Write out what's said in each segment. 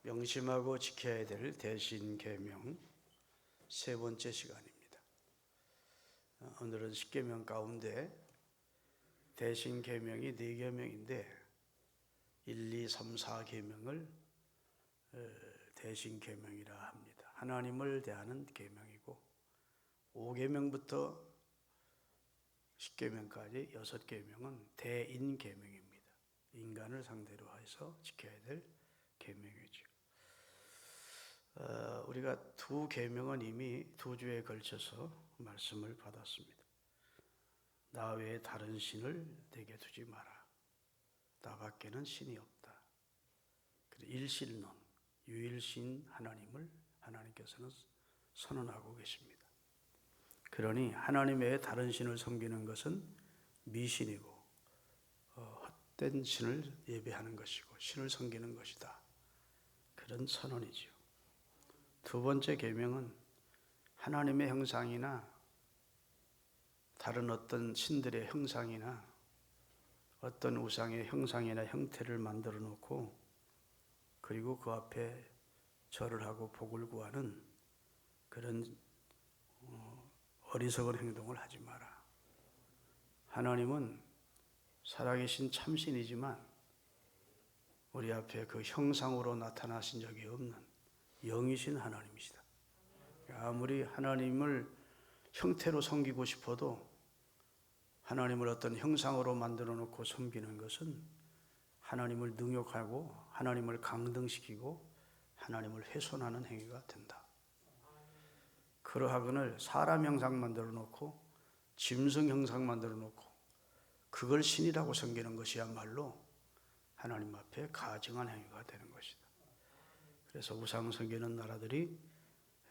명심하고 지켜야 될 대신 계명 세 번째 시간입니다. 오늘은 십계명 가운데 대신 계명이 4계명인데 1, 2, 3, 4계명을 대신 계명이라 합니다. 하나님을 대하는 계명이고 5계명부터 10계명까지 6계명은 대인 계명입니다. 인간을 상대로 해서 지켜야 될 계명이죠. 우리가 2계명은 이미 2주에 걸쳐서 말씀을 받았습니다. 나 외에 다른 신을 내게 두지 마라. 나 밖에는 신이 없다. 그리고 일신론, 유일신 하나님을 하나님께서는 선언하고 계십니다. 그러니 하나님 외에 다른 신을 섬기는 것은 미신이고 헛된 신을 예배하는 것이고 신을 섬기는 것이다. 그런 선언이죠. 2번째 계명은 하나님의 형상이나 다른 어떤 신들의 형상이나 어떤 우상의 형상이나 형태를 만들어 놓고 그리고 그 앞에 절을 하고 복을 구하는 그런 어리석은 행동을 하지 마라. 하나님은 살아계신 참신이지만 우리 앞에 그 형상으로 나타나신 적이 없는 영이신 하나님이시다. 아무리 하나님을 형태로 섬기고 싶어도 하나님을 어떤 형상으로 만들어 놓고 섬기는 것은 하나님을 능욕하고 하나님을 강등시키고 하나님을 훼손하는 행위가 된다. 그러하거늘 사람 형상 만들어 놓고 짐승 형상 만들어 놓고 그걸 신이라고 섬기는 것이야말로 하나님 앞에 가증한 행위가 되는 것이다. 그래서 우상 섬기는 나라들이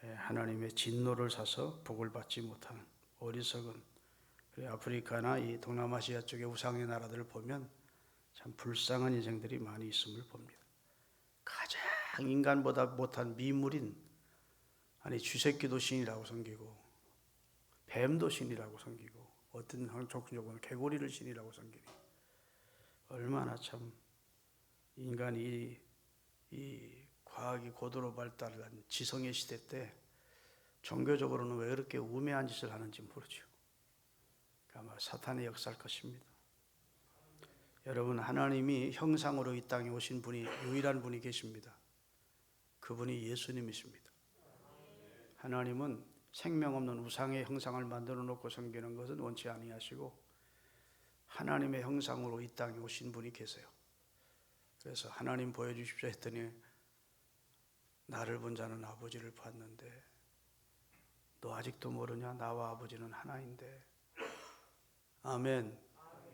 하나님의 진노를 사서 복을 받지 못하는 어리석은 아프리카나 이 동남아시아 쪽의 우상의 나라들을 보면 참 불쌍한 인생들이 많이 있음을 봅니다. 가장 인간보다 못한 미물인 쥐새끼도 신이라고 섬기고 뱀도 신이라고 섬기고 어떤 종교는 개구리를 신이라고 섬기니 얼마나 참 인간이 이 과학이 고도로 발달한 지성의 시대 때 종교적으로는 왜 그렇게 우매한 짓을 하는지 모르죠. 아마 사탄의 역사일 것입니다. 여러분, 하나님이 형상으로 이 땅에 오신 분이 유일한 분이 계십니다. 그분이 예수님이십니다. 하나님은 생명 없는 우상의 형상을 만들어 놓고 섬기는 것은 원치 아니하시고 하나님의 형상으로 이 땅에 오신 분이 계세요. 그래서 하나님 보여주십시오 했더니 나를 본 자는 아버지를 봤는데 너 아직도 모르냐? 나와 아버지는 하나인데. 아멘.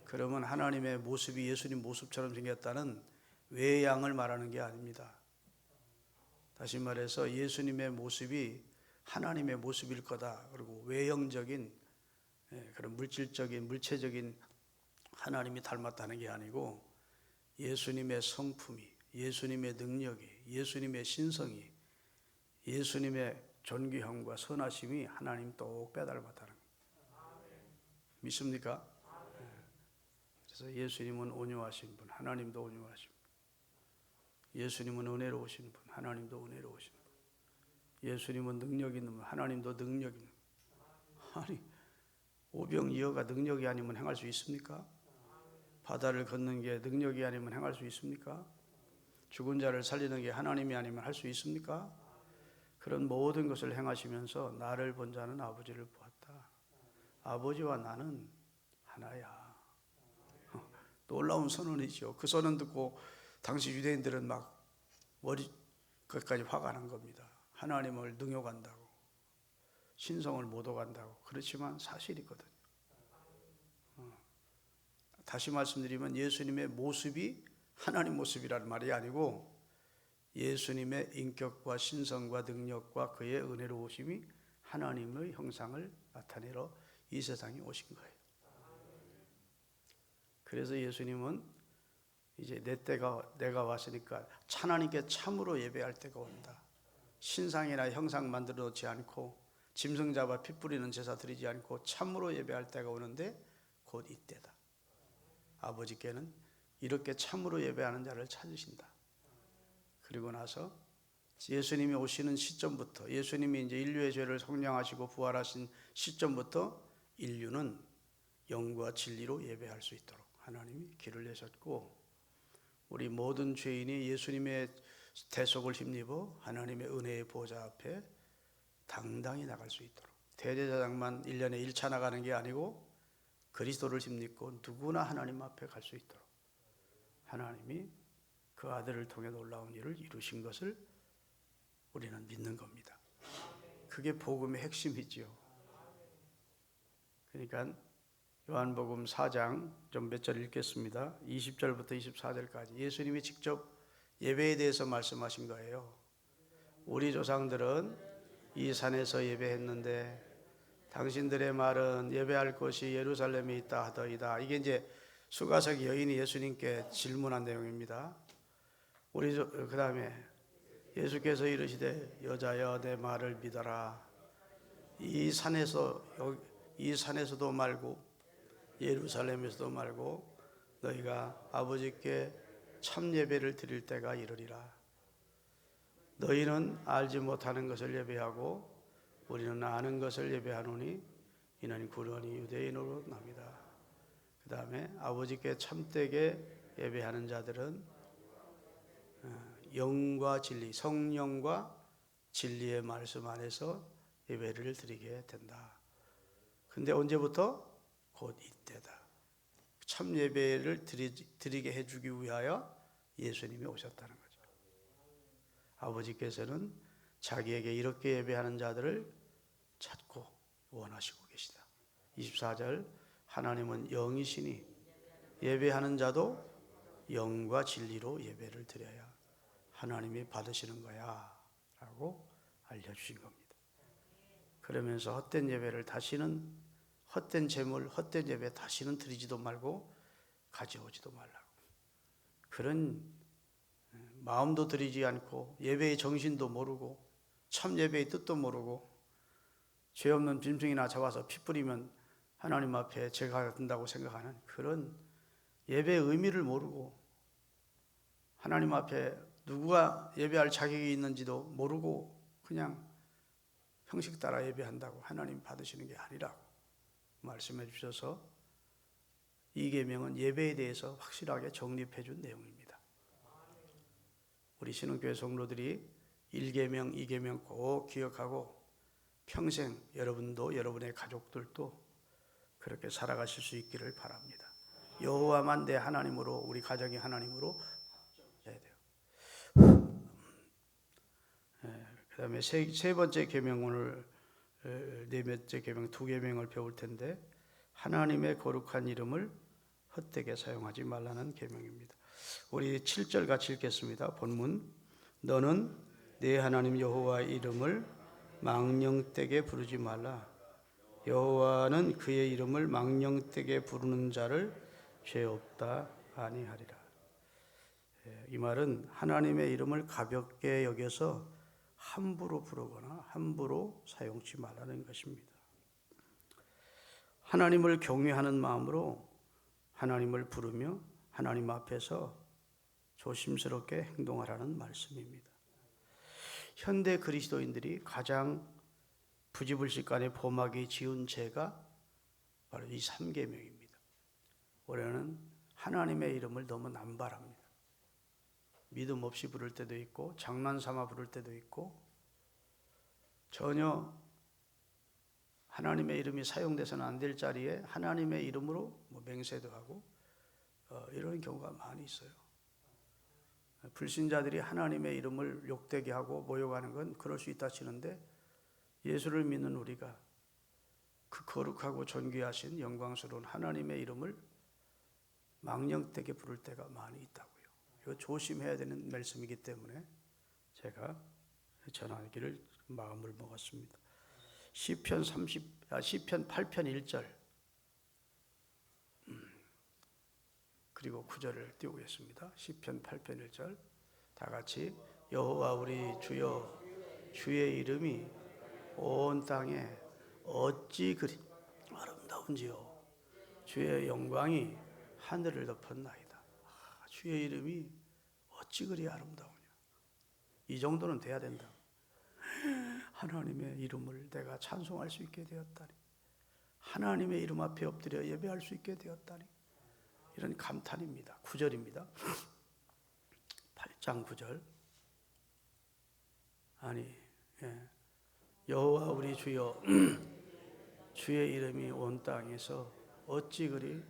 그러면 하나님의 모습이 예수님 모습처럼 생겼다는 외양을 말하는 게 아닙니다. 다시 말해서 예수님의 모습이 하나님의 모습일 거다. 그리고 외형적인 그런 물질적인 물체적인 하나님이 닮았다는 게 아니고 예수님의 성품이, 예수님의 능력이, 예수님의 신성이, 예수님의 존귀함과 선하심이 하나님 똑 빼닮았다는 거예요. 믿습니까? 그래서 예수님은 온유하신 분, 하나님도 온유하신 분. 예수님은 은혜로우신 분, 하나님도 은혜로우신 분. 예수님은 능력 있는 분, 하나님도 능력 있는 분. 아니, 오병이어가 능력이 아니면 행할 수 있습니까? 바다를 걷는 게 능력이 아니면 행할 수 있습니까? 죽은 자를 살리는 게 하나님이 아니면 할 수 있습니까? 그런 모든 것을 행하시면서 나를 본 자는 아버지를 보았다. 아버지와 나는 하나야. 놀라운 선언이죠. 그 선언 듣고 당시 유대인들은 막 머리끝까지 화가 난 겁니다. 하나님을 능욕한다고, 신성을 모독한다고. 그렇지만 사실이거든요. 다시 말씀드리면 예수님의 모습이 하나님 모습이라는 말이 아니고 예수님의 인격과 신성과 능력과 그의 은혜로우심이 하나님의 형상을 나타내러 이 세상에 오신 거예요. 그래서 예수님은 이제 내가 왔으니까 하나님께 참으로 예배할 때가 온다. 신상이나 형상 만들어 놓지 않고 짐승 잡아 피 뿌리는 제사 드리지 않고 참으로 예배할 때가 오는데 곧 이때다. 아버지께는 이렇게 참으로 예배하는 자를 찾으신다. 그리고 나서 예수님이 오시는 시점부터, 예수님이 이제 인류의 죄를 속량하시고 부활하신 시점부터 인류는 영과 진리로 예배할 수 있도록 하나님이 길을 내셨고, 우리 모든 죄인이 예수님의 대속을 힘입어 하나님의 은혜의 보좌 앞에 당당히 나갈 수 있도록, 대제사장만 1년에 1차 나가는 게 아니고 그리스도를 힘입고 누구나 하나님 앞에 갈 수 있도록 하나님이 그 아들을 통해 놀라운 일을 이루신 것을 우리는 믿는 겁니다. 그게 복음의 핵심이지요. 그러니까 요한복음 4장 좀 몇 절 읽겠습니다. 20절부터 24절까지 예수님이 직접 예배에 대해서 말씀하신 거예요. 우리 조상들은 이 산에서 예배했는데 당신들의 말은 예배할 곳이 예루살렘에 있다 하더이다. 이게 이제 수가석 여인이 예수님께 질문한 내용입니다. 그 다음에 예수께서 이르시되 여자여 내 말을 믿어라. 이 산에서도 말고 예루살렘에서도 말고 너희가 아버지께 참 예배를 드릴 때가 이르리라. 너희는 알지 못하는 것을 예배하고 우리는 아는 것을 예배하노니 이는 구원이 유대인으로 납니다. 그 다음에 아버지께 참되게 예배하는 자들은 영과 진리, 성령과 진리의 말씀 안에서 예배를 드리게 된다. 근데 언제부터? 곧 이때다. 참 예배를 드리게 해주기 위하여 예수님이 오셨다는 거죠. 아버지께서는 자기에게 이렇게 예배하는 자들을 찾고 원하시고 계시다. 24절 하나님은 영이시니 예배하는 자도 영과 진리로 예배를 드려야 하나님이 받으시는 거야 라고 알려주신 겁니다. 그러면서 헛된 예배를 다시는, 헛된 제물, 헛된 예배 다시는 드리지도 말고 가져오지도 말라고, 그런 마음도 드리지 않고 예배의 정신도 모르고 참 예배의 뜻도 모르고 죄 없는 짐승이나 잡아서 피 뿌리면 하나님 앞에 죄가 된다고 생각하는 그런 예배의 의미를 모르고, 하나님 앞에 누구가 예배할 자격이 있는지도 모르고 그냥 형식 따라 예배한다고 하나님 받으시는 게 아니라고 말씀해 주셔서 이 계명은 예배에 대해서 확실하게 정립해 준 내용입니다. 우리 신흥교회 성도들이 1계명, 2계명 꼭 기억하고 평생 여러분도 여러분의 가족들도 그렇게 살아가실 수 있기를 바랍니다. 여호와만 내 하나님으로, 우리 가정이 하나님으로 해야 돼요. 그 다음에 세 번째 계명, 오늘 네 번째 계명, 두 계명을 배울 텐데 하나님의 거룩한 이름을 헛되게 사용하지 말라는 계명입니다. 우리 7절 같이 읽겠습니다. 본문, 너는 내 하나님 여호와의 이름을 망령되게 부르지 말라. 여호와는 그의 이름을 망령되게 부르는 자를 죄 없다 아니하리라. 이 말은 하나님의 이름을 가볍게 여겨서 함부로 부르거나 함부로 사용치 말라는 것입니다. 하나님을 경외하는 마음으로 하나님을 부르며 하나님 앞에서 조심스럽게 행동하라는 말씀입니다. 현대 그리스도인들이 가장 부지불식간에 범하게 지은 죄가 바로 이 3계명입니다. 우리는 하나님의 이름을 너무 남발합니다. 믿음 없이 부를 때도 있고 장난삼아 부를 때도 있고 전혀 하나님의 이름이 사용돼서는 안 될 자리에 하나님의 이름으로 맹세도 하고 이런 경우가 많이 있어요. 불신자들이 하나님의 이름을 욕되게 하고 모욕하는 건 그럴 수 있다 치는데, 예수를 믿는 우리가 그 거룩하고 존귀하신 영광스러운 하나님의 이름을 망령되게 부를 때가 많이 있다고요. 이거 조심해야 되는 말씀이기 때문에 제가 전하기를 마음을 먹었습니다. 시편 8편 1절 그리고 9절을 띄우겠습니다. 시편 8편 1절 다 같이, 여호와 우리 주여, 주의 이름이 온 땅에 어찌 그리 아름다운지요, 주의 영광이 하늘을 덮었나이다. 주의 이름이 어찌 그리 아름다우냐. 이 정도는 돼야 된다. 하나님의 이름을 내가 찬송할 수 있게 되었다니, 하나님의 이름 앞에 엎드려 예배할 수 있게 되었다니, 이런 감탄입니다. 9절입니다. 8장 9절. 여호와 우리 주여 주의 이름이 온 땅에서 어찌 그리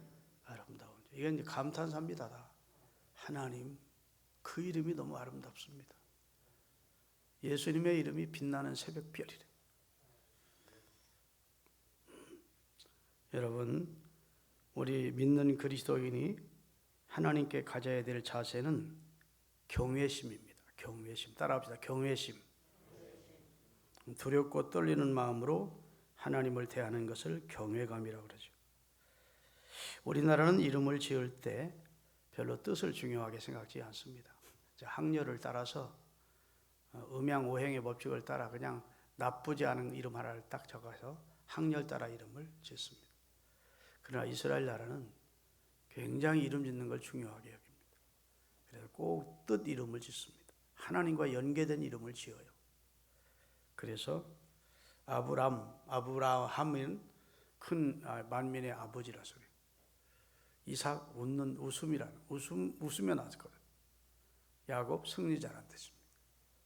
아름다운지. 이게 이제 감탄사입니다. 다. 하나님 그 이름이 너무 아름답습니다. 예수님의 이름이 빛나는 새벽별이래. 여러분, 우리 믿는 그리스도인이 하나님께 가져야 될 자세는 경외심입니다. 경외심. 따라합시다. 경외심. 두렵고 떨리는 마음으로 하나님을 대하는 것을 경외감이라고 그러죠. 우리나라는 이름을 지을 때 별로 뜻을 중요하게 생각하지 않습니다. 학렬을 따라서 음양오행의 법칙을 따라 그냥 나쁘지 않은 이름 하나를 딱 적어서 학렬 따라 이름을 짓습니다. 그러나 이스라엘 나라는 굉장히 이름 짓는 걸 중요하게 여깁니다. 그래서 꼭 뜻 이름을 짓습니다. 하나님과 연계된 이름을 지어요. 그래서 아브라함은 큰 만민의 아버지라서 그래요. 이삭 웃으며 낳았거든. 야곱 승리자라는 뜻입니다.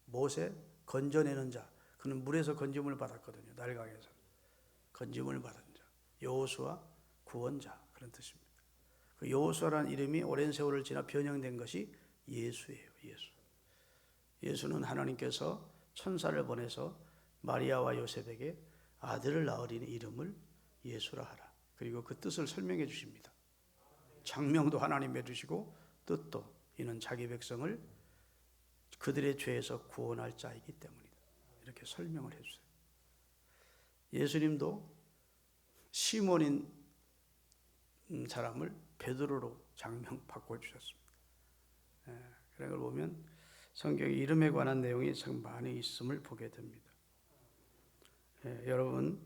모세 건져내는 자, 그는 물에서 건짐을 받았거든요. 날강에서 건짐을 받은 자. 여호수아 구원자, 그런 뜻입니다. 그 여호수아라는 이름이 오랜 세월을 지나 변형된 것이 예수예요. 예수는 하나님께서 천사를 보내서 마리아와 요셉에게 아들을 낳으리니 이름을 예수라 하라. 그리고 그 뜻을 설명해 주십니다. 장명도 하나님이 해주시고 뜻도, 이는 자기 백성을 그들의 죄에서 구원할 자이기 때문이다. 이렇게 설명을 해주세요. 예수님도 시몬인 사람을 베드로로 장명 바꿔주셨습니다. 그런 걸 보면 성경에 이름에 관한 내용이 참 많이 있음을 보게 됩니다. 여러분,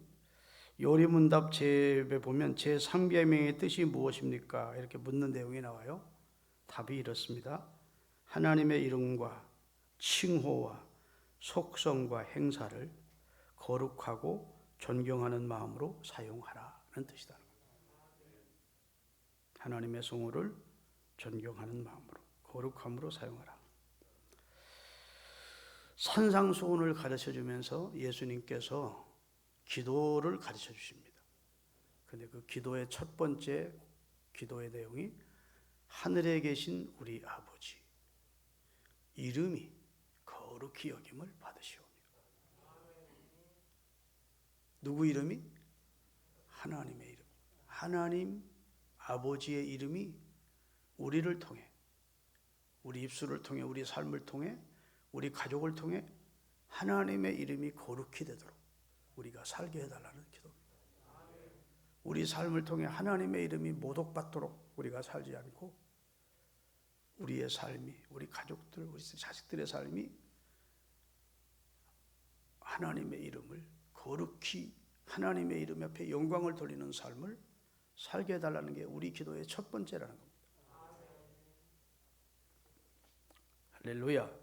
요리문답 제에 보면 제3계명의 뜻이 무엇입니까? 이렇게 묻는 내용이 나와요. 답이 이렇습니다. 하나님의 이름과 칭호와 속성과 행사를 거룩하고 존경하는 마음으로 사용하라는 뜻이다. 하나님의 성호를 존경하는 마음으로, 거룩함으로 사용하라. 산상수훈을 가르쳐주면서 예수님께서 기도를 가르쳐 주십니다. 그런데 그 기도의 첫 번째 기도의 내용이 하늘에 계신 우리 아버지 이름이 거룩히 여김을 받으시오며. 누구 이름이? 하나님의 이름. 하나님 아버지의 이름이 우리를 통해, 우리 입술을 통해, 우리 삶을 통해, 우리 가족을 통해 하나님의 이름이 거룩히 되도록 우리가 살게 해달라는 기도입니다. 우리 삶을 통해 하나님의 이름이 모독받도록 우리가 살지 않고 우리의 삶이, 우리 가족들, 우리 자식들의 삶이 하나님의 이름을 거룩히, 하나님의 이름 앞에 영광을 돌리는 삶을 살게 해달라는 게 우리 기도의 첫 번째라는 겁니다. 할렐루야.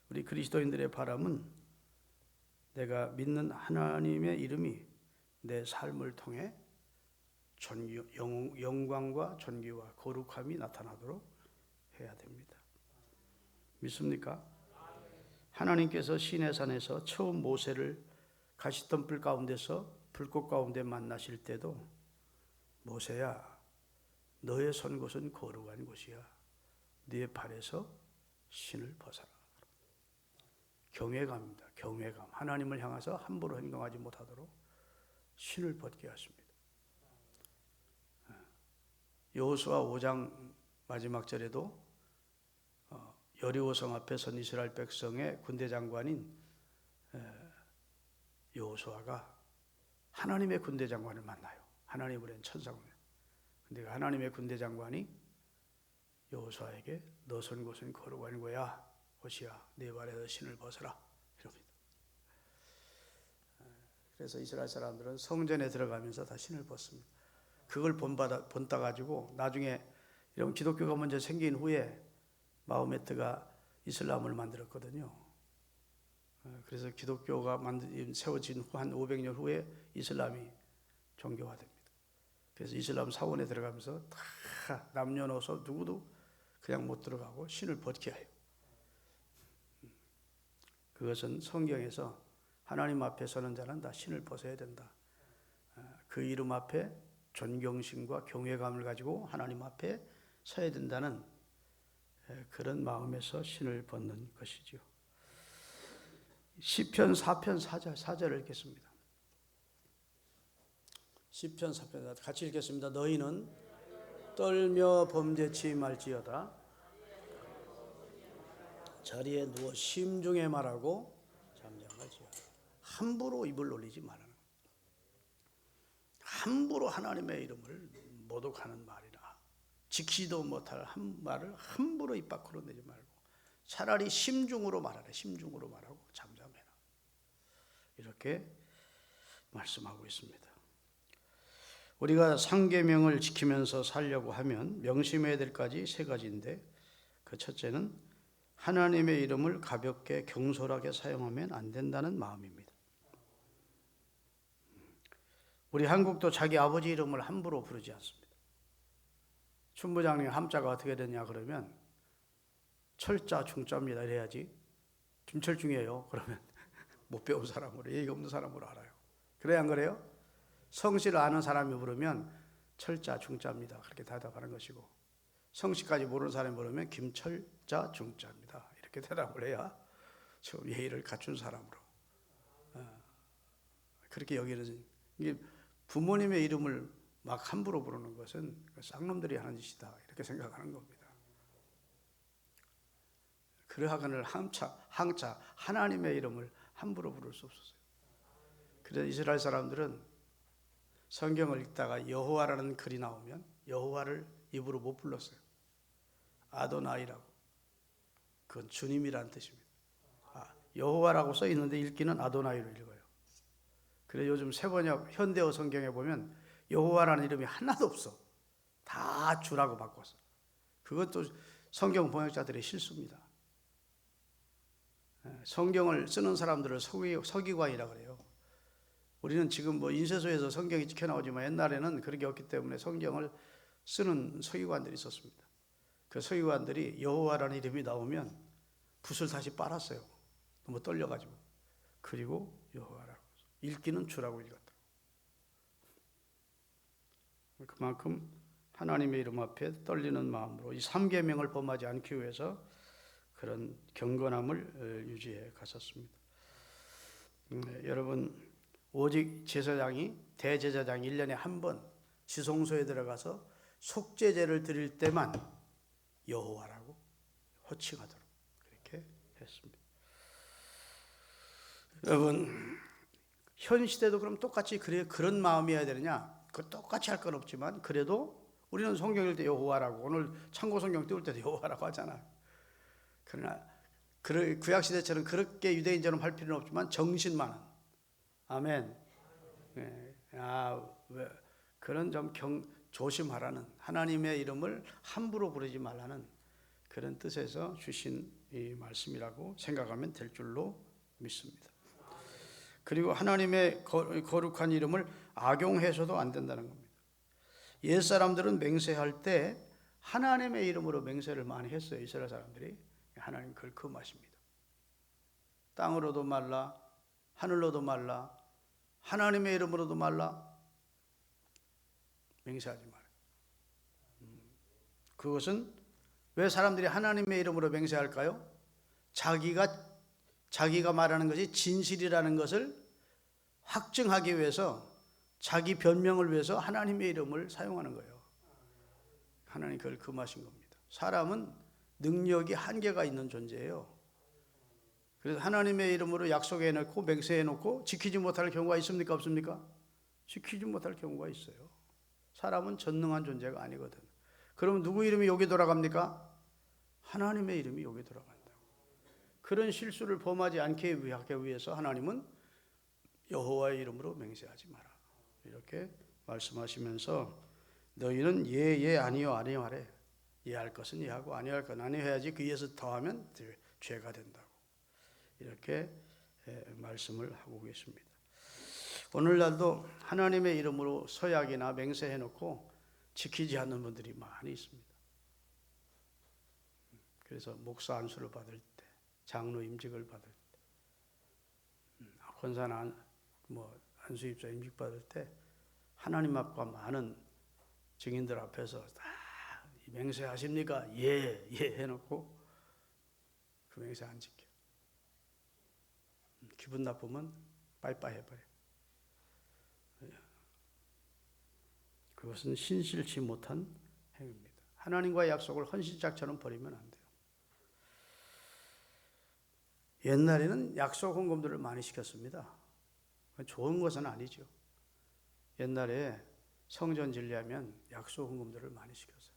우리 그리스도인들의 바람은 내가 믿는 하나님의 이름이 내 삶을 통해 영광과 존귀와 거룩함이 나타나도록 해야 됩니다. 믿습니까? 하나님께서 시내산에서 처음 모세를 가시덤불 가운데서 불꽃 가운데 만나실 때도 모세야, 너의 선 곳은 거룩한 곳이야. 네 발에서 신을 벗어라. 경외감입니다. 경외감. 하나님을 향해서 함부로 행동하지 못하도록 신을 벗게 하십니다. 여호수아 5장 마지막 절에도 여리고성 앞에 선 이스라엘 백성의 군대 장관인 여호수아가 하나님의 군대 장관을 만나요. 하나님을 낸 천사군요. 근데 하나님의 군대 장관이 여호수아에게 너 선 곳은 거룩한 거야. 호시야, 네 발에서 신을 벗어라. 이럽니다. 그래서 이스라엘 사람들은 성전에 들어가면서 다 신을 벗습니다. 그걸 본따 가지고 나중에 이런 기독교가 먼저 생긴 후에 마호메트가 이슬람을 만들었거든요. 그래서 기독교가 세워진 후 한 500년 후에 이슬람이 종교화됩니다. 그래서 이슬람 사원에 들어가면서 다 남녀노소 누구도 그냥 못 들어가고 신을 벗겨야 해요. 그것은 성경에서 하나님 앞에 서는 자는 다 신을 벗어야 된다. 그 이름 앞에 존경심과 경외감을 가지고 하나님 앞에 서야 된다는 그런 마음에서 신을 벗는 것이죠. 시편 4편 4절을 읽겠습니다. 시편 4편 같이 읽겠습니다. 너희는 떨며 범죄치 말지어다. 자리에 누워 심중에 말하고 잠잠하지어다. 함부로 입을 놀리지 말아라. 함부로 하나님의 이름을 모독하는 말이나 지키지도 못할 한 말을 함부로 입 밖으로 내지 말고 차라리 심중으로 말하라. 심중으로 말하고 잠잠해라. 이렇게 말씀하고 있습니다. 우리가 상계명을 지키면서 살려고 하면 명심해야 될 까지 세 가지인데, 그 첫째는 하나님의 이름을 가볍게 경솔하게 사용하면 안 된다는 마음입니다. 우리 한국도 자기 아버지 이름을 함부로 부르지 않습니다. 춘부장님 함자가 어떻게 되냐 그러면 철자 중자입니다 이래야지. 김철중이에요 그러면 못 배운 사람으로, 예의가 없는 사람으로 알아요. 그래야 안 그래요? 성씨를 아는 사람이 부르면 철자 중자입니다 그렇게 대답하는 것이고, 성씨까지 모르는 사람이 부르면 김철자 중자입니다 이렇게 대답을 해야 좀 예의를 갖춘 사람으로 그렇게 여기는. 이게 부모님의 이름을 막 함부로 부르는 것은 쌍놈들이 하는 짓이다 이렇게 생각하는 겁니다. 그러하거늘 항차 하나님의 이름을 함부로 부를 수 없었어요. 그래서 이스라엘 사람들은 성경을 읽다가 여호와라는 글이 나오면 여호와를 입으로 못 불렀어요. 아도나이라고. 그건 주님이라는 뜻입니다. 여호와라고 써 있는데 읽기는 아도나이로 읽어요. 그래서 요즘 새번역 현대어 성경에 보면 여호와라는 이름이 하나도 없어. 다 주라고 바꿨어. 그것도 성경 번역자들의 실수입니다. 성경을 쓰는 사람들을 서기관이라고 그래요. 우리는 지금 뭐 인쇄소에서 성경이 찍혀 나오지만 옛날에는 그런 게 없기 때문에 성경을 쓰는 서기관들이 있었습니다. 그 서기관들이 여호와라는 이름이 나오면 붓을 다시 빨았어요. 너무 떨려가지고. 그리고 여호와라고 읽기는 주라고 읽었다. 그만큼 하나님의 이름 앞에 떨리는 마음으로 이 3계명을 범하지 않기 위해서 그런 경건함을 유지해 갔었습니다. 여러분, 오직 제사장이 대제사장이 1년에 한 번 지성소에 들어가서 속죄제를 드릴 때만 여호와라고 호칭하도록 그렇게 했습니다. 여러분, 현 시대도 그럼 똑같이 그런 마음이어야 되느냐? 그 똑같이 할 건 없지만 그래도 우리는 성경 읽을 때 여호와라고, 오늘 참고 성경 띄울 때도 여호와라고 하잖아요. 그러나 구약 시대처럼 그렇게 유대인처럼 할 필요는 없지만 정신만은 아멘. 그런 좀 조심하라는, 하나님의 이름을 함부로 부르지 말라는 그런 뜻에서 주신 이 말씀이라고 생각하면 될 줄로 믿습니다. 그리고 하나님의 거룩한 이름을 악용해서도 안 된다는 겁니다. 옛 사람들은 맹세할 때 하나님의 이름으로 맹세를 많이 했어요. 이스라엘 사람들이. 하나님 그걸 금하십니다. 땅으로도 말라, 하늘로도 말라, 하나님의 이름으로도 말라, 맹세하지 말아요. 그것은 왜 사람들이 하나님의 이름으로 맹세할까요? 자기가 말하는 것이 진실이라는 것을 확증하기 위해서, 자기 변명을 위해서 하나님의 이름을 사용하는 거예요. 하나님 그걸 금하신 겁니다. 사람은 능력이 한계가 있는 존재예요. 그래서 하나님의 이름으로 약속해놓고 맹세해놓고 지키지 못할 경우가 있습니까? 없습니까? 지키지 못할 경우가 있어요. 사람은 전능한 존재가 아니거든. 그럼 누구 이름이 여기 돌아갑니까? 하나님의 이름이 여기 돌아간다. 그런 실수를 범하지 않게 하기 위해서 하나님은 여호와의 이름으로 맹세하지 마라 이렇게 말씀하시면서 너희는 예 아니요 아니요 하래. 예할 것은 예하고 아니할 건 아니해야지. 그 위에서 더하면 죄가 된다고 이렇게 말씀을 하고 계십니다. 오늘날도 하나님의 이름으로 서약이나 맹세해놓고 지키지 않는 분들이 많이 있습니다. 그래서 목사 안수를 받을 때, 장로 임직을 받을 때, 권사나 안수입자 임직 받을 때 하나님 앞과 많은 증인들 앞에서 다 맹세하십니까? 예 해놓고 그 맹세 안 지켜. 기분 나쁘면 빠이빠이 해버려. 그것은 신실치 못한 행위입니다. 하나님과의 약속을 헌신짝처럼 버리면 안 돼요. 옛날에는 약속 헌금들을 많이 시켰습니다. 좋은 것은 아니죠. 옛날에 성전 진리하면 약속 헌금들을 많이 시켰어요.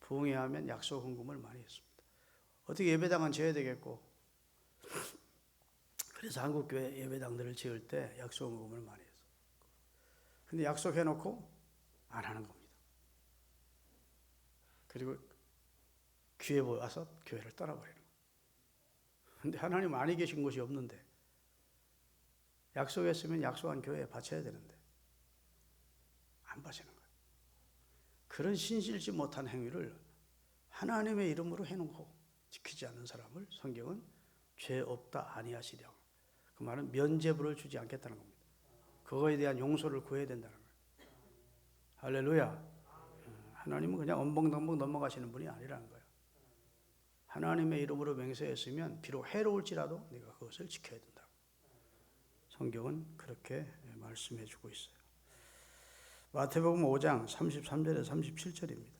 부흥회하면 약속 헌금을 많이 했습니다. 어떻게 예배당은 지어야 되겠고, 그래서 한국교회 예배당들을 지을 때 약속 헌금을 많이 했어요. 근데 약속해놓고 안 하는 겁니다. 그리고 귀에 보여서 교회를 떠나버리는 거예요. 근데 하나님 안에 계신 곳이 없는데, 약속했으면 약속한 교회에 바쳐야 되는데 안 바치는 거예요. 그런 신실지 못한 행위를 하나님의 이름으로 해놓고 지키지 않는 사람을 성경은 죄 없다 아니하시랴. 그 말은 면죄부를 주지 않겠다는 겁니다. 그거에 대한 용서를 구해야 된다는 거예요. 할렐루야. 하나님은 그냥 엄벙덤벙 넘어가시는 분이 아니라는 거예요. 하나님의 이름으로 맹세했으면 비록 해로울지라도 내가 그것을 지켜야 된다. 성경은 그렇게 말씀해 주고 있어요. 마태복음 5장 33절에 37절입니다.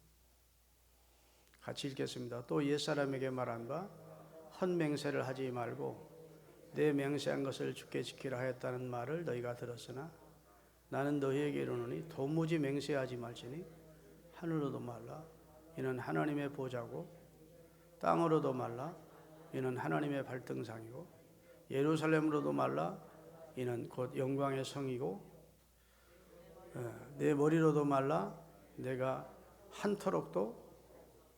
같이 읽겠습니다. 또 옛사람에게 말한 바 헛맹세를 하지 말고 내 맹세한 것을 주께 지키라 하였다는 말을 너희가 들었으나 나는 너희에게 이르노니 도무지 맹세하지 말지니 하늘로도 말라 이는 하나님의 보좌고 땅으로도 말라 이는 하나님의 발등상이고 예루살렘으로도 말라 이는 곧 영광의 성이고 내 머리로도 말라 내가 한터럭도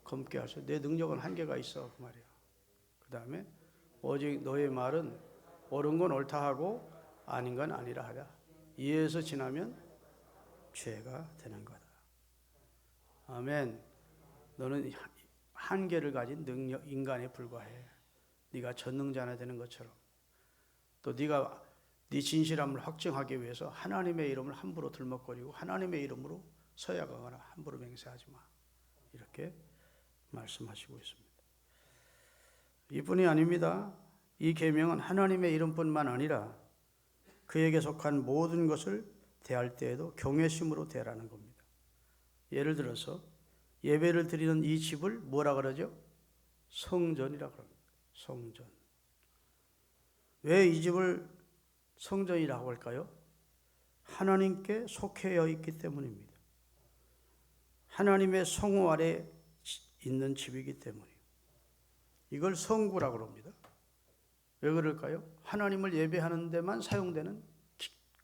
검게 하셔. 내 능력은 한계가 있어 그 말이야. 그 다음에 오직 너의 말은 옳은 건 옳다 하고 아닌 건 아니라 하랴. 이에서 지나면 죄가 되는 거다. 아멘. 너는 한계를 가진 능력 인간에 불과해. 네가 전능자나 되는 것처럼 또 네가 네 진실함을 확증하기 위해서 하나님의 이름을 함부로 들먹거리고 하나님의 이름으로 서약하거나 함부로 맹세하지 마. 이렇게 말씀하시고 있습니다. 이뿐이 아닙니다. 이 계명은 하나님의 이름뿐만 아니라 그에게 속한 모든 것을 대할 때에도 경외심으로 대하라는 겁니다. 예를 들어서 예배를 드리는 이 집을 뭐라 그러죠? 성전이라 그럽니다. 성전. 왜 이 집을 성전이라고 할까요? 하나님께 속해 있기 때문입니다. 하나님의 성호 아래 있는 집이기 때문이에요. 이걸 성구라고 합니다. 왜 그럴까요? 하나님을 예배하는 데만 사용되는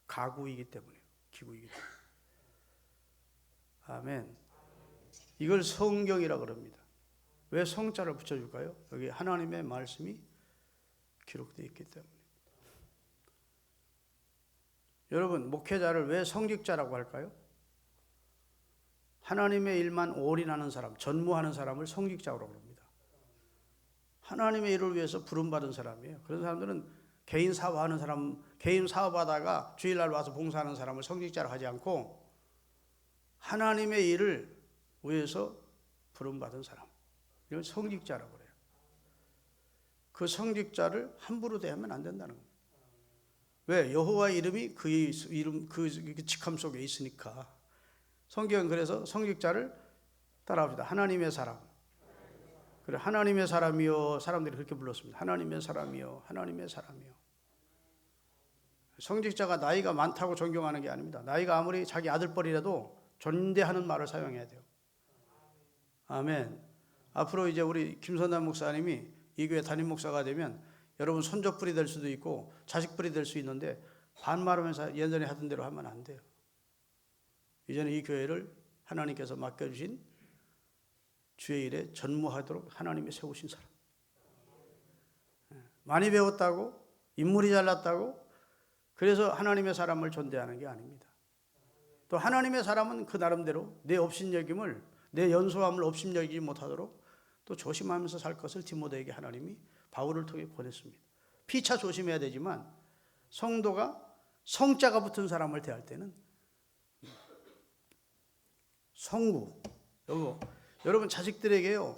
가구이기 때문이에요. 기구이기 때문에. 아멘. 이걸 성경이라고 합니다. 왜 성자를 붙여줄까요? 여기 하나님의 말씀이 기록되어 있기 때문에. 여러분, 목회자를 왜 성직자라고 할까요? 하나님의 일만 올인하는 사람, 전무하는 사람을 성직자라고 합니다. 하나님의 일을 위해서 부름받은 사람이에요. 그런 사람들은 개인 사업하는 사람, 개인 사업하다가 주일날 와서 봉사하는 사람을 성직자로 하지 않고 하나님의 일을 위해서 부름받은 사람, 이건 성직자라고 그래요. 그 성직자를 함부로 대하면 안 된다는 겁니다. 왜? 여호와의 이름이 그의 이름, 그 직함 속에 있으니까. 성경은 그래서 성직자를 따라합시다. 하나님의 사람. 그래, 하나님의 사람이요. 사람들이 그렇게 불렀습니다. 하나님의 사람이요. 하나님의 사람이요. 성직자가 나이가 많다고 존경하는 게 아닙니다. 나이가 아무리 자기 아들뻘이라도 존대하는 말을 사용해야 돼요. 아멘. 앞으로 이제 우리 김선남 목사님이 이 교회 담임 목사가 되면 여러분 손족불이 될 수도 있고 자식불이 될 수 있는데 반말하면서 예전에 하던 대로 하면 안 돼요. 이제는 이 교회를 하나님께서 맡겨주신 주의 일에 전무하도록 하나님이 세우신 사람. 많이 배웠다고, 인물이 잘났다고, 그래서 하나님의 사람을 존대하는 게 아닙니다. 또 하나님의 사람은 그 나름대로 내 업신여김을, 내 연소함을 업신여기지 못하도록 또 조심하면서 살 것을 디모데에게 하나님이 바울을 통해 보냈습니다. 피차 조심해야 되지만 성도가 성자가 붙은 사람을 대할 때는 성구, 여러분 자식들에게요,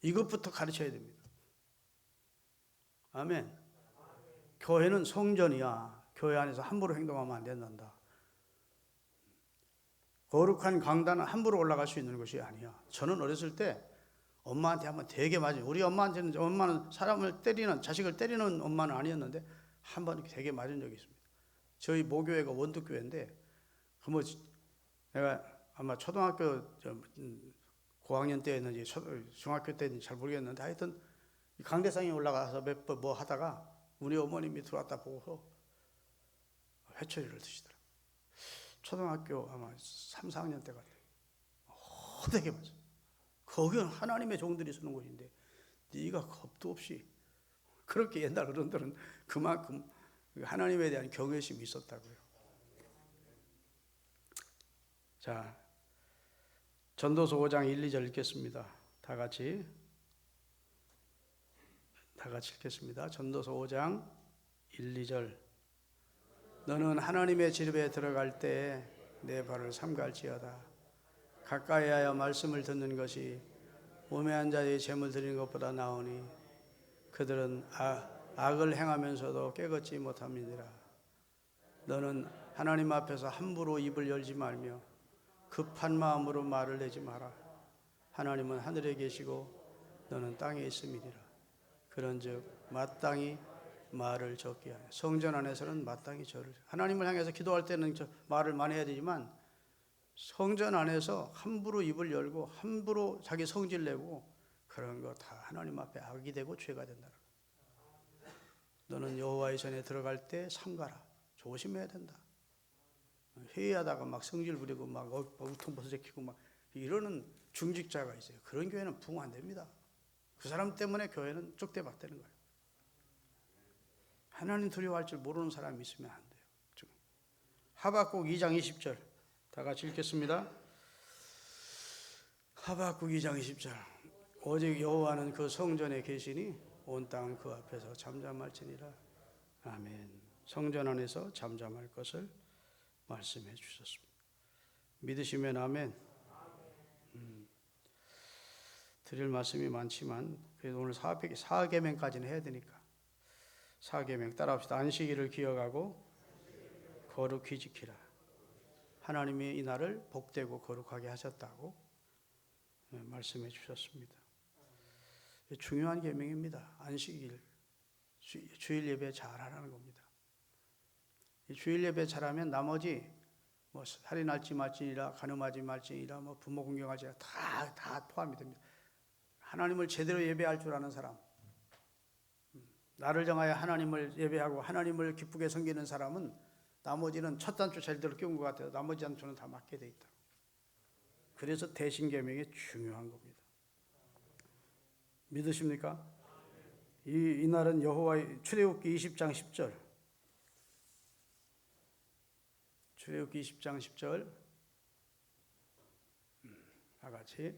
이것부터 가르쳐야 됩니다. 아멘. 교회는 성전이야. 교회 안에서 함부로 행동하면 안 된단다. 거룩한 강단은 함부로 올라갈 수 있는 것이 아니야. 저는 어렸을 때 엄마한테 한번 되게 맞은, 우리 엄마한테는, 엄마는 사람을 때리는, 자식을 때리는 엄마는 아니었는데 한번 되게 맞은 적이 있습니다. 저희 모교회가 원독교회인데 내가 아마 초등학교 고학년 때였는지 중학교 때였는지 잘 모르겠는데 하여튼 강대상에 올라가서 몇 번 뭐 하다가 우리 어머님이 들어왔다 보고 회초리를 드시더라고요. 초등학교 아마 3, 4학년 때 같아요. 되게 맞아요. 거기는 하나님의 종들이 서는 곳인데 네가 겁도 없이, 그렇게 옛날 어른들은 그만큼 하나님에 대한 경외심이 있었다고요. 자, 전도서 5장 1, 2절 읽겠습니다. 다 같이 읽겠습니다. 전도서 5장 1, 2절. 너는 하나님의 집에 들어갈 때 내 발을 삼갈지어다. 가까이 하여 말씀을 듣는 것이 우매한 자의 재물 드리는 것보다 나으니 그들은 악을 행하면서도 깨닫지 못함이니라. 너는 하나님 앞에서 함부로 입을 열지 말며 급한 마음으로 말을 내지 마라. 하나님은 하늘에 계시고 너는 땅에 있음이니라. 그런즉 마땅히 말을 적게 하여. 성전 안에서는 마땅히 절을, 하나님을 향해서 기도할 때는 말을 많이 해야 되지만 성전 안에서 함부로 입을 열고 함부로 자기 성질 내고 그런 거 다 하나님 앞에 악이 되고 죄가 된다. 너는 여호와의 전에 들어갈 때 삼가라. 조심해야 된다. 회의하다가 막 성질 부리고 막 우통버섯지키고 막 이러는 중직자가 있어요. 그런 교회는 부흥 안 됩니다. 그 사람 때문에 교회는 쪽대박되는 거예요. 하나님 두려워할 줄 모르는 사람이 있으면 안 돼요. 하박국 2장 20절 다 같이 읽겠습니다. 하박국 2장 20절. 오직 여호와는 그 성전에 계시니 온 땅은 그 앞에서 잠잠할지니라. 아멘. 성전 안에서 잠잠할 것을 말씀해 주셨습니다. 믿으시면 아멘. 드릴 말씀이 많지만 그래도 오늘 사계명까지는 해야 되니까 사계명 따라합시다. 안식일을 기억하고 거룩히 지키라. 하나님이 이 날을 복되고 거룩하게 하셨다고 말씀해 주셨습니다. 중요한 계명입니다. 안식일, 주일 예배 잘하라는 겁니다. 주일 예배 잘하면 나머지 뭐 살인할지 말지니라, 간음하지 말지니라, 뭐 부모 공경하지 다 포함이 됩니다. 하나님을 제대로 예배할 줄 아는 사람, 나를 정하여 하나님을 예배하고 하나님을 기쁘게 섬기는 사람은 나머지는 첫 단추 제대로 끼운 것 같아요. 나머지 단추는 다 맞게 돼 있다. 그래서 대신계명이 중요한 겁니다. 믿으십니까? 이 날은 여호와의 출애굽기 20장 10절. 출애굽기 20장 10절. 다 같이.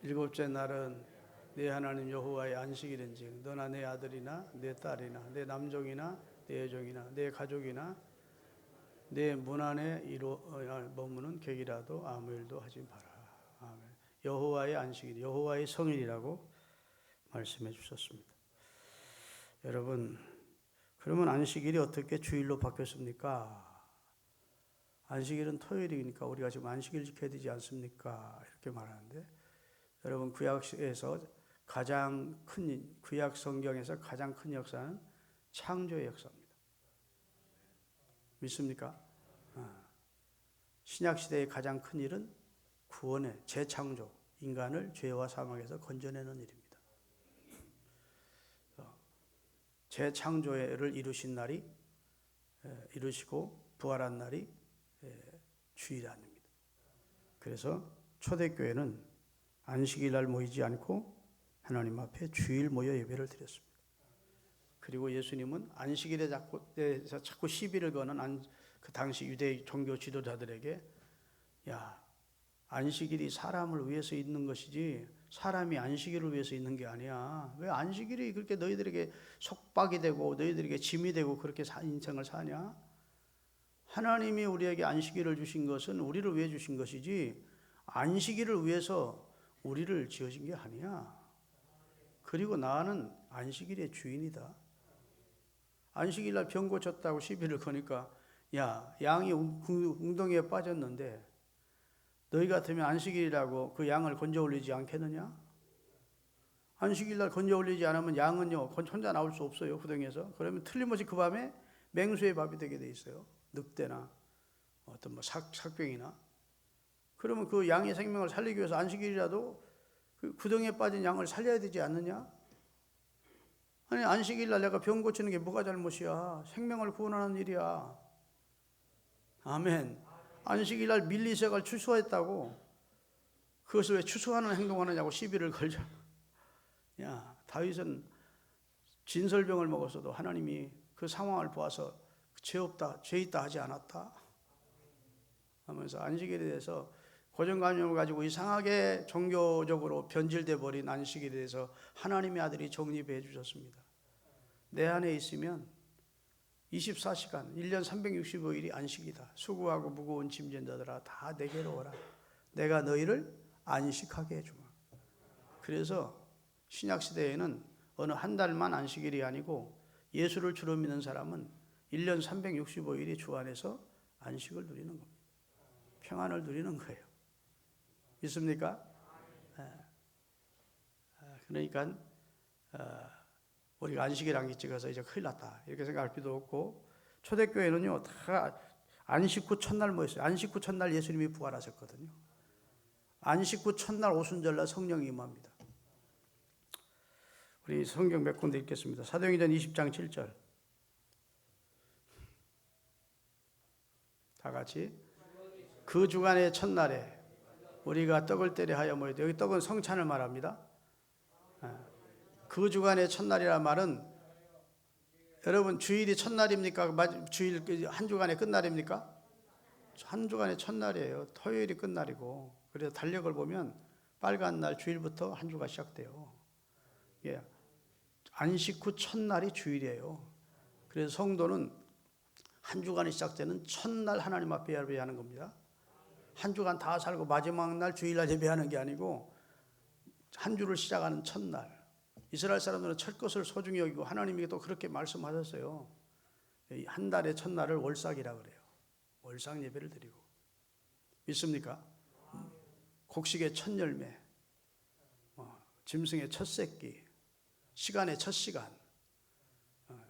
일곱째 날은 내 하나님 여호와의 안식일인즉 너나 내 아들이나 내 딸이나 내 남종이나 내 여종이나 내 가족이나 내 문 안에 머무는 객이라도 아무 일도 하지 마라. 아멘. 여호와의 안식일, 여호와의 성일이라고 말씀해 주셨습니다. 여러분, 그러면 안식일이 어떻게 주일로 바뀌었습니까? 안식일은 토요일이니까 우리가 지금 안식일 지켜야 되지 않습니까? 이렇게 말하는데, 여러분 구약에서 가장 큰, 구약 성경에서 가장 큰 역사는 창조의 역사입니다. 믿습니까? 신약 시대의 가장 큰 일은 구원의 재창조, 인간을 죄와 사망에서 건져내는 일입니다. 재창조를 이루신 날이, 이루시고 부활한 날이 주일 아닙니다. 그래서 초대교회는 안식일 날 모이지 않고 하나님 앞에 주일 모여 예배를 드렸습니다. 그리고 예수님은 안식일에 자꾸 시비를 거는 그 당시 유대 종교 지도자들에게, 야, 안식일이 사람을 위해서 있는 것이지 사람이 안식일을 위해서 있는 게 아니야. 왜 안식일이 그렇게 너희들에게 속박이 되고 너희들에게 짐이 되고 그렇게 인생을 사냐? 하나님이 우리에게 안식일을 주신 것은 우리를 위해 주신 것이지 안식일을 위해서 우리를 지어진 게 아니야. 그리고 나는 안식일의 주인이다. 안식일 날 병 고쳤다고 시비를 거니까, 야, 양이 웅덩이에 빠졌는데 너희 같으면 안식일이라고 그 양을 건져 올리지 않겠느냐? 안식일 날 건져 올리지 않으면 양은요 혼자 나올 수 없어요, 구덩이에서. 그러면 틀림없이 그 밤에 맹수의 밥이 되게 돼 있어요. 늑대나 어떤 뭐 삭병이나. 그러면 그 양의 생명을 살리기 위해서 안식일이라도 그 구덩이에 빠진 양을 살려야 되지 않느냐? 아니, 안식일 날 내가 병 고치는 게 뭐가 잘못이야? 생명을 구원하는 일이야. 아멘. 안식일 날 밀리색을 추수했다고 그것을 왜 추수하는 행동하느냐고 시비를 걸자. 야, 다윗은 진설병을 먹었어도 하나님이 그 상황을 보아서 죄 없다, 죄 있다 하지 않았다 하면서 안식일에 대해서 고정관념을 가지고 이상하게 종교적으로 변질돼 버린 안식일에 대해서 하나님의 아들이 정립해 주셨습니다. 내 안에 있으면 24시간 1년 365일이 안식이다. 수고하고 무거운 짐진 자들아 다 내게로 오라. 내가 너희를 안식하게 해주마. 그래서 신약시대에는 어느 한 달만 안식일이 아니고 예수를 주로 믿는 사람은 1년 365일이 주 안에서 안식을 누리는 겁니다. 평안을 누리는 거예요. 믿습니까? 그러니까 우리가 안식일 안기 찍어서 이제 큰일 났다 이렇게 생각할 필요도 없고, 초대교회는요 다 안식 후 첫날 뭐였어요? 안식 후 첫날 예수님이 부활하셨거든요. 안식 후 첫날 오순절날 성령이 임합니다. 우리 성경 몇 군데 읽겠습니다. 사도행전 20장 7절 다 같이. 그 주간의 첫날에 우리가 떡을 떼려 하여 모였다. 여기 떡은 성찬을 말합니다. 그 주간의 첫날이라 말은, 여러분 주일이 첫날입니까? 주일 한 주간의 끝날입니까? 한 주간의 첫날이에요. 토요일이 끝날이고. 그래서 달력을 보면 빨간 날 주일부터 한 주가 시작돼요. 예. 안식 후 첫날이 주일이에요. 그래서 성도는 한 주간이 시작되는 첫날 하나님 앞에 예배하는 겁니다. 한 주간 다 살고 마지막 날 주일날 예배하는 게 아니고 한 주를 시작하는 첫날. 이스라엘 사람들은 첫 것을 소중히 여기고 하나님이 또 그렇게 말씀하셨어요. 한 달의 첫날을 월삭이라 그래요. 월삭 예배를 드리고. 믿습니까? 곡식의 첫 열매, 짐승의 첫 새끼, 시간의 첫 시간,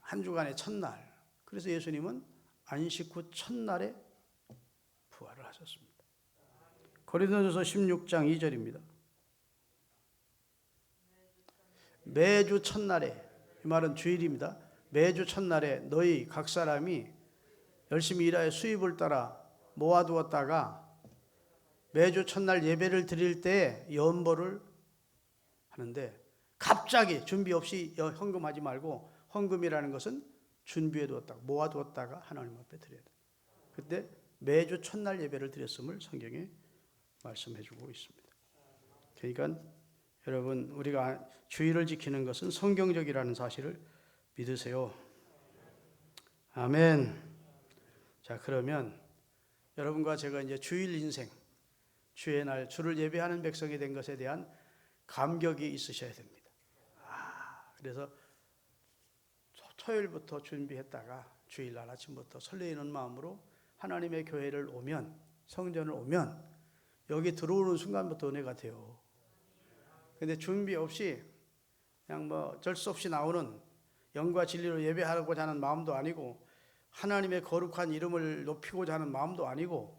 한 주간의 첫날. 그래서 예수님은 안식 후 첫날에 부활을 하셨습니다. 고린도전서 16장 2절입니다. 매주 첫날에, 이 말은 주일입니다. 매주 첫날에 너희 각 사람이 열심히 일하여 수입을 따라 모아두었다가 매주 첫날 예배를 드릴 때 연보를 하는데, 갑자기 준비 없이 헌금하지 말고, 헌금이라는 것은 준비해 두었다가 모아두었다가 하나님 앞에 드려야 돼요. 그때 매주 첫날 예배를 드렸음을 성경에 말씀해 주고 있습니다. 그러니까 여러분, 우리가 주일을 지키는 것은 성경적이라는 사실을 믿으세요. 아멘. 자, 그러면 여러분과 제가 이제 주일 인생, 주의 날 주를 예배하는 백성이 된 것에 대한 감격이 있으셔야 됩니다. 그래서 토요일부터 준비했다가 주일날 아침부터 설레이는 마음으로 하나님의 교회를 오면, 성전을 오면 여기 들어오는 순간부터 은혜가 돼요. 근데 준비 없이 그냥 뭐 어쩔 수 없이 나오는, 영과 진리로 예배하고자 하는 마음도 아니고 하나님의 거룩한 이름을 높이고자 하는 마음도 아니고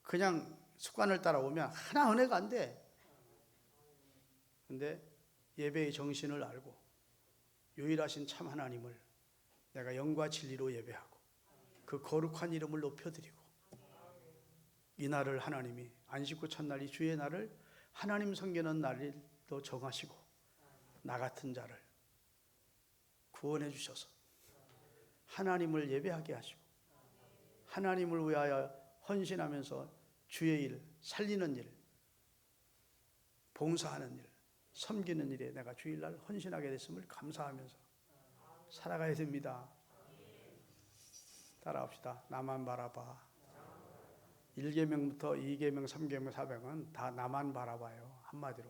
그냥 습관을 따라오면 하나 은혜가 안 돼. 근데 예배의 정신을 알고 유일하신 참 하나님을 내가 영과 진리로 예배하고 그 거룩한 이름을 높여드리고, 이 날을 하나님이 안식 후 첫날이 주의 날을 하나님 섬기는 날도 정하시고 나 같은 자를 구원해 주셔서 하나님을 예배하게 하시고 하나님을 위하여 헌신하면서 주의 일, 살리는 일, 봉사하는 일, 섬기는 일에 내가 주일날 헌신하게 됐음을 감사하면서 살아가야 됩니다. 따라합시다. 나만 바라봐. 1계명부터 2계명, 3계명, 4계명은 다 나만 바라봐요. 한마디로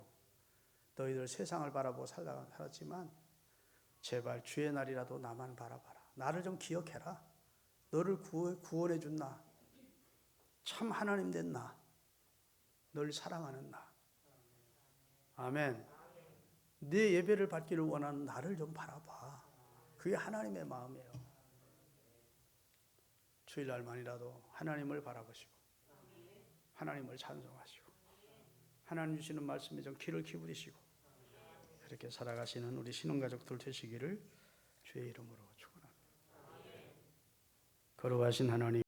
너희들 세상을 바라보고 살았지만 제발 주의 날이라도 나만 바라봐라. 나를 좀 기억해라. 너를 구원해 준 나, 참 하나님 된 나, 널 사랑하는 나. 아멘. 네 예배를 받기를 원하는 나를 좀 바라봐. 그게 하나님의 마음이에요. 주일날만이라도 하나님을 바라보시고 하나님을 찬송하시고 하나님 주시는 말씀에 좀 귀를 기울이시고 그렇게 살아가시는 우리 신혼가족들 되시기를 주의 이름으로 축원합니다. 거룩하신 하나님,